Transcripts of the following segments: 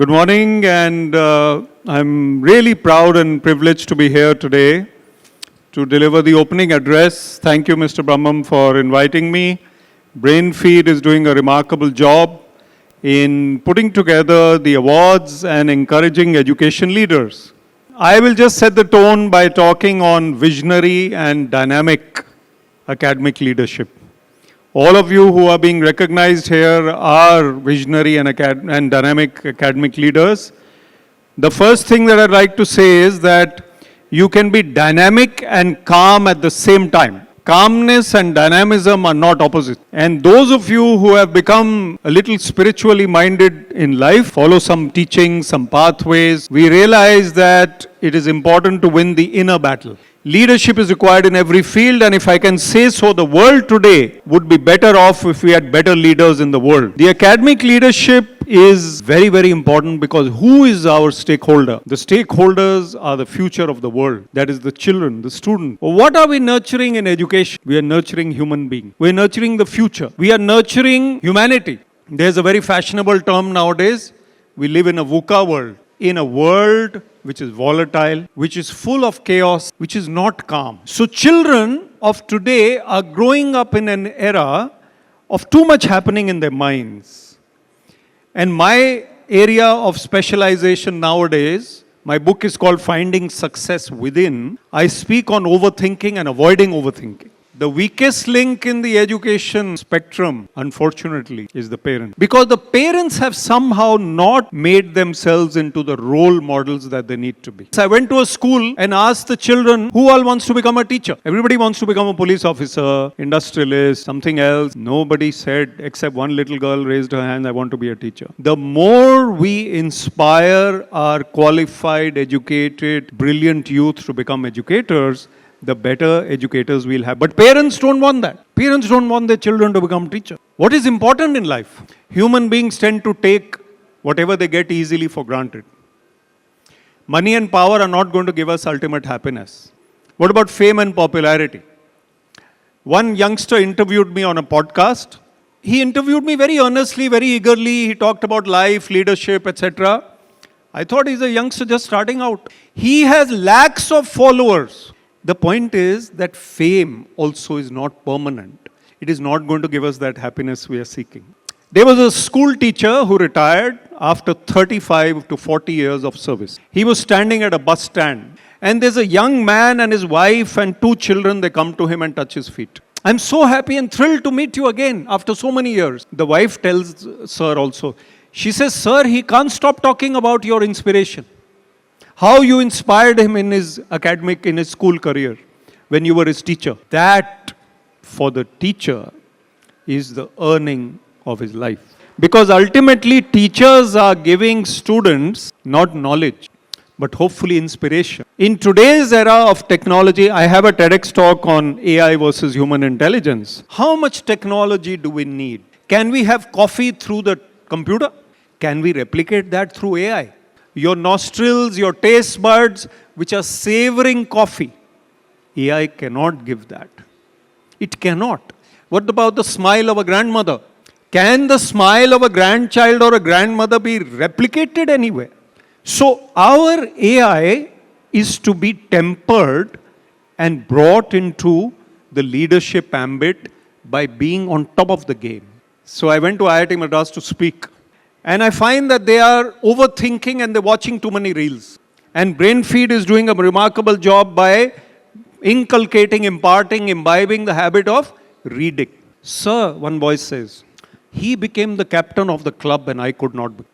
Good morning, and I'm really proud and privileged to be here today to deliver the opening address. Thank you, Mr. Brahmam, for inviting me. Brainfeed is doing a remarkable job in putting together the awards and encouraging education leaders. I will just set the tone by talking on visionary and dynamic academic leadership. All of you who are being recognized here are visionary and dynamic academic leaders. The first thing that I'd like to say is that you can be dynamic and calm at the same time. Calmness and dynamism are not opposite. And those of you who have become a little spiritually minded in life, follow some teachings, some pathways, we realize that it is important to win the inner battle. Leadership is required in every field, and if I can say so, the world today would be better off if we had better leaders in the world. The academic leadership is very, very important because who is our stakeholder? The stakeholders are the future of the world. That is the children, the students. What are we nurturing in education? We are nurturing human beings. We are nurturing the future. We are nurturing humanity. There's a very fashionable term nowadays. We live in a VUCA world. In a world which is volatile, which is full of chaos, which is not calm. So children of today are growing up in an era of too much happening in their minds. And my area of specialization nowadays, my book is called Finding Success Within. I speak on overthinking and avoiding overthinking. The weakest link in the education spectrum, unfortunately, is the parent. Because the parents have somehow not made themselves into the role models that they need to be. So I went to a school and asked the children, who all wants to become a teacher? Everybody wants to become a police officer, industrialist, something else. Nobody said, except one little girl raised her hand, I want to be a teacher. The more we inspire our qualified, educated, brilliant youth to become educators, the better educators we'll have. But parents don't want that. Parents don't want their children to become teachers. What is important in life? Human beings tend to take whatever they get easily for granted. Money and power are not going to give us ultimate happiness. What about fame and popularity? One youngster interviewed me on a podcast. He interviewed me very earnestly, very eagerly. He talked about life, leadership, etc. I thought he's a youngster just starting out. He has lakhs of followers. The point is that fame also is not permanent. It is not going to give us that happiness we are seeking. There was a school teacher who retired after 35 to 40 years of service. He was standing at a bus stand, and there's a young man and his wife and 2 children. They come to him and touch his feet. I'm so happy and thrilled to meet you again after so many years. The wife tells sir also. She says, sir, he can't stop talking about your inspiration. How you inspired him in his school career, when you were his teacher. That, for the teacher, is the earning of his life. Because ultimately, teachers are giving students not knowledge, but hopefully inspiration. In today's era of technology, I have a TEDx talk on AI versus human intelligence. How much technology do we need? Can we have coffee through the computer? Can we replicate that through AI? Your nostrils, your taste buds, which are savoring coffee. AI cannot give that. It cannot. What about the smile of a grandmother? Can the smile of a grandchild or a grandmother be replicated anywhere? So our AI is to be tempered and brought into the leadership ambit by being on top of the game. So I went to IIT Madras to speak. And I find that they are overthinking and they're watching too many reels. And Brainfeed is doing a remarkable job by inculcating, imparting, imbibing the habit of reading. Sir, one voice says, he became the captain of the club and I could not be.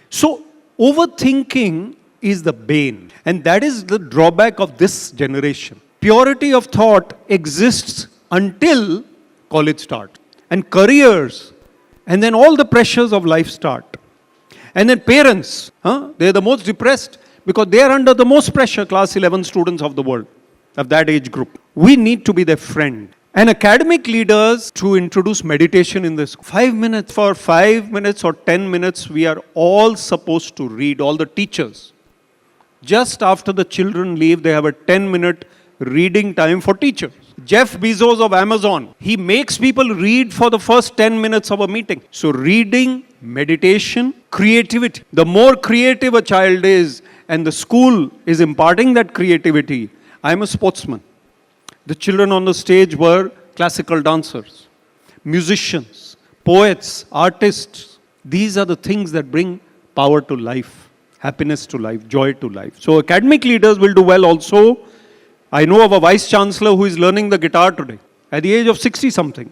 So overthinking is the bane. And that is the drawback of this generation. Purity of thought exists until college starts. And careers. And then all the pressures of life start. And then parents, they're the most depressed because they are under the most pressure, class 11 students of the world, of that age group. We need to be their friend. And academic leaders to introduce meditation in this. 5 minutes, for 5 minutes or 10 minutes, we are all supposed to read, all the teachers. Just after the children leave, they have a 10-minute reading time for teachers. Jeff Bezos of Amazon, he makes people read for the first 10 minutes of a meeting. So reading meditation, creativity. The more creative a child is, and the school is imparting that creativity. I'm a sportsman. The children on the stage were classical dancers, musicians, poets, artists. These are the things that bring power to life, happiness to life, joy to life. So academic leaders will do well also. I know of a vice chancellor who is learning the guitar today at the age of 60 something.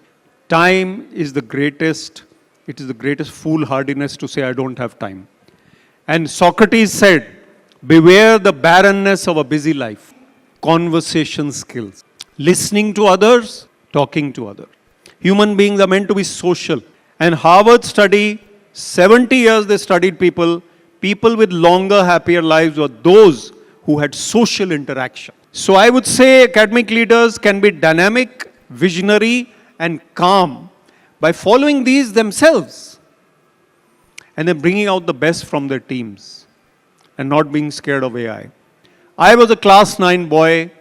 Time is the greatest, it is the greatest foolhardiness to say I don't have time. And Socrates said, beware the barrenness of a busy life. Conversation skills. Listening to others, talking to others. Human beings are meant to be social. And Harvard study, 70 years they studied people with longer, happier lives were those who had social interaction. So I would say academic leaders can be dynamic, visionary, and calm by following these themselves and then bringing out the best from their teams and not being scared of AI. I was a class 9 boy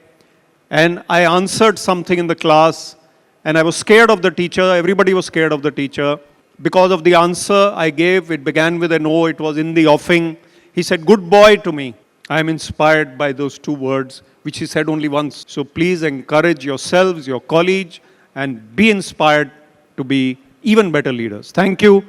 and I answered something in the class and I was scared of the teacher. Everybody was scared of the teacher. Because of the answer I gave, it began with an O, it was in the offing. He said, good boy to me. I am inspired by those 2 words, which he said only once. So please encourage yourselves, your colleagues, and be inspired to be even better leaders. Thank you.